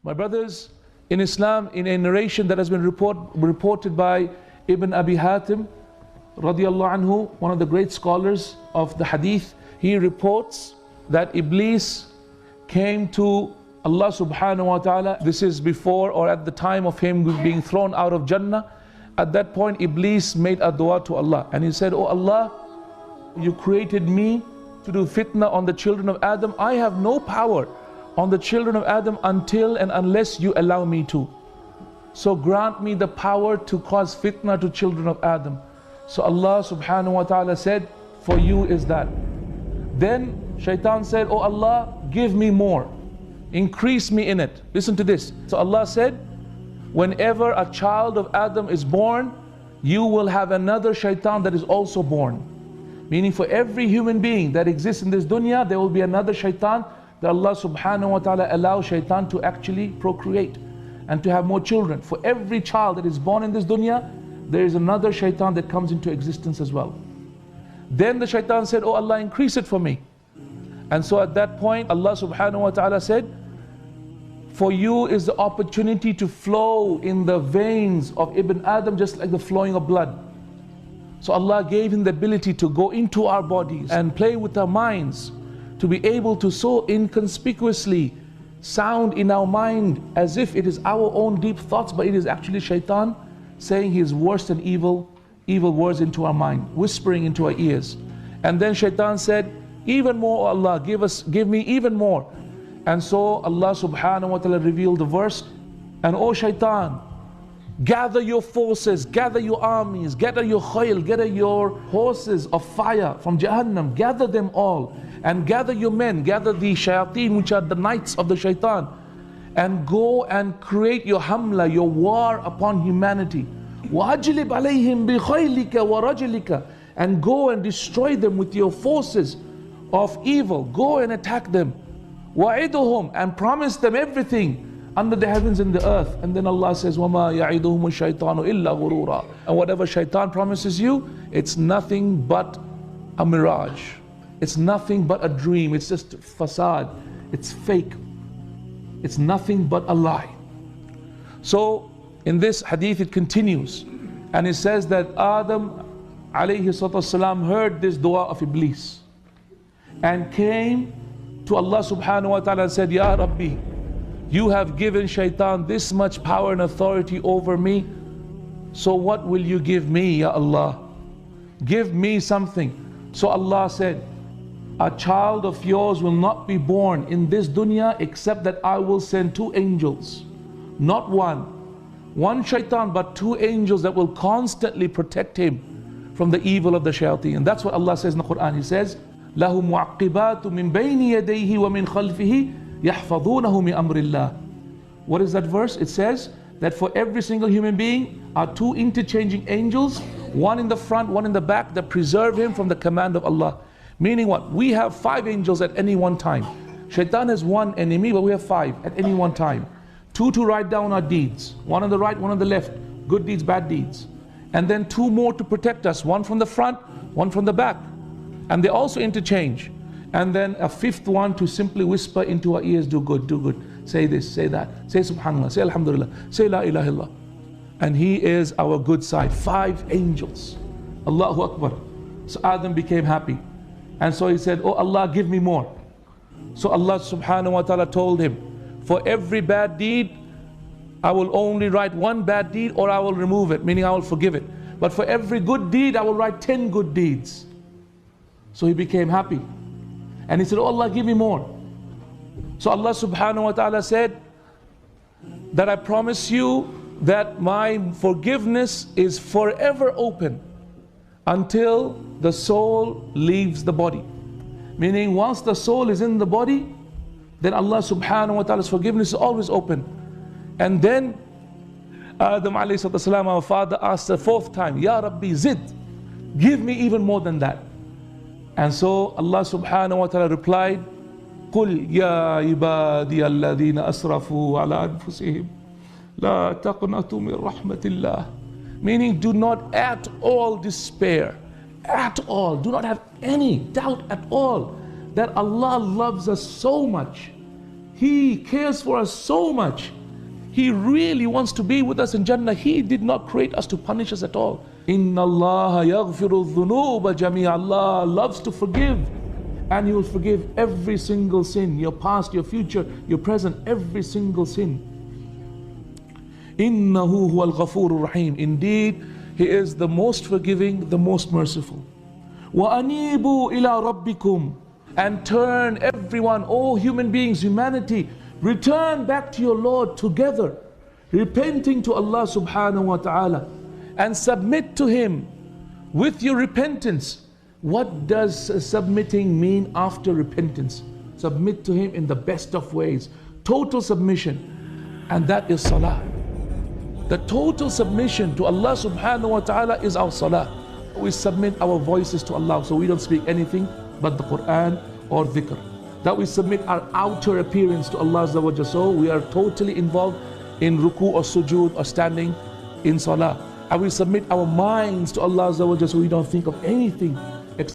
My brothers, in Islam, in a narration that has been reported by Ibn Abi Hatim, radiallahu anhu, one of the great scholars of the hadith, he reports that Iblis came to Allah subhanahu wa ta'ala. This is before or at the time of him being thrown out of Jannah. At that point, Iblis made a dua to Allah and he said, "Oh Allah, you created me to do fitna on the children of Adam. I have no power on the children of Adam until and unless you allow me to. So grant me the power to cause fitna to children of Adam." So Allah subhanahu wa ta'ala said, "For you is that." Then Shaitan said, "Oh Allah, give me more. Increase me in it." Listen to this. So Allah said, whenever a child of Adam is born, you will have another Shaitan that is also born. Meaning for every human being that exists in this dunya, there will be another Shaitan that Allah subhanahu wa ta'ala allows Shaitan to actually procreate and to have more children. For every child that is born in this dunya, there is another Shaitan that comes into existence as well. Then the Shaitan said, "Oh Allah, increase it for me." And so at that point, Allah subhanahu wa ta'ala said, "For you is the opportunity to flow in the veins of Ibn Adam just like the flowing of blood." So Allah gave him the ability to go into our bodies and play with our minds, to be able to so inconspicuously sound in our mind as if it is our own deep thoughts, but it is actually Shaitan saying his worst and evil words into our mind, whispering into our ears. And then Shaitan said, "Even more, oh Allah, give me even more." And so Allah subhanahu wa ta'ala revealed the verse, "And oh Shaitan, gather your forces, gather your armies, gather your khayl, gather your horses of fire from Jahannam, gather them all, and gather your men, gather the shayateen, which are the knights of the Shaitan, and go and create your hamla, your war upon humanity. وَأَجْلِبْ عَلَيْهِمْ بِخَيْلِكَ وَرَجْلِكَ, and go and destroy them with your forces of evil. Go and attack them. وَعِدُهُمْ, and promise them everything under the heavens and the earth." And then Allah says, وَمَا يَعِدُهُمُ الشَّيْطَانُ إِلَّا غُرُورًا. And whatever Shaitan promises you, it's nothing but a mirage. It's nothing but a dream. It's just facade. It's fake. It's nothing but a lie. So in this hadith it continues, and it says that Adam alayhi salatu wasalam heard this dua of Iblis and came to Allah subhanahu wa ta'ala and said, "Ya Rabbi, you have given Shaitan this much power and authority over me, so what will you give me, Ya Allah? Give me something." So Allah said, "A child of yours will not be born in this dunya except that I will send two angels, not one Shaitan, but two angels that will constantly protect him from the evil of the shayateen." And that's what Allah says in the Quran. He says, "لَهُ مُعَقِّبَاتُ مِن بَيْنِ يَدَيْهِ وَمِنْ خَلْفِهِ يَحْفَظُونَهُ مِنْ أَمْرِ اللَّهِ." What is that verse? It says that for every single human being are two interchanging angels, one in the front, one in the back, that preserve him from the command of Allah. Meaning what? We have 5 angels at any one time. Shaitan has 1 enemy, but we have 5 at any one time. 2 to write down our deeds, 1 on the right, 1 on the left, good deeds, bad deeds. And then 2 more to protect us, 1 from the front, 1 from the back. And they also interchange. And then a 5th one to simply whisper into our ears, "Do good, do good. Say this, say that. Say subhanallah, say alhamdulillah, say la ilaha illallah." And he is our good side. 5 angels. Allahu Akbar. So Adam became happy. And so he said, "Oh Allah, give me more." So Allah subhanahu wa ta'ala told him, "For every bad deed, I will only write 1 bad deed, or I will remove it," meaning I will forgive it. "But for every good deed, I will write 10 good deeds." So he became happy. And he said, "Oh Allah, give me more." So Allah subhanahu wa ta'ala said that I promise you that my forgiveness is forever open until the soul leaves the body. Meaning once the soul is in the body, then Allah subhanahu wa ta'ala's forgiveness is always open. And then Adam alayhi salam, our father, asked the 4th time, "Ya Rabbi, zid, give me even more than that." And so Allah subhanahu wa ta'ala replied, "Qul ya ibadi alladhina asrafu ala anfusihim la taqnatu min rahmatillah." Meaning, do not at all despair, at all, do not have any doubt at all that Allah loves us so much He cares for us so much. He really wants to be with us in Jannah. He did not create us to punish us at all. Inna Allah yaghfiru dhunuba jami'a. Allah loves to forgive, and He will forgive every single sin, your past, your future, your present, every single sin. Innahu huwal ghafurur rahim. Indeed, He is the most forgiving, the most merciful. Wa anibu ila rabbikum. And turn everyone, all human beings, humanity, return back to your Lord together, repenting to Allah subhanahu wa ta'ala, and submit to Him with your repentance. What does submitting mean after repentance? Submit to Him in the best of ways, total submission, and that is salah. The total submission to Allah subhanahu wa ta'ala is our salah. We submit our voices to Allah, so we don't speak anything but the Quran or dhikr. That we submit our outer appearance to Allah Azza wa Jalla, so we are totally involved in ruku or sujood or standing in salah. And we submit our minds to Allah Azza wa Jalla, so we don't think of anything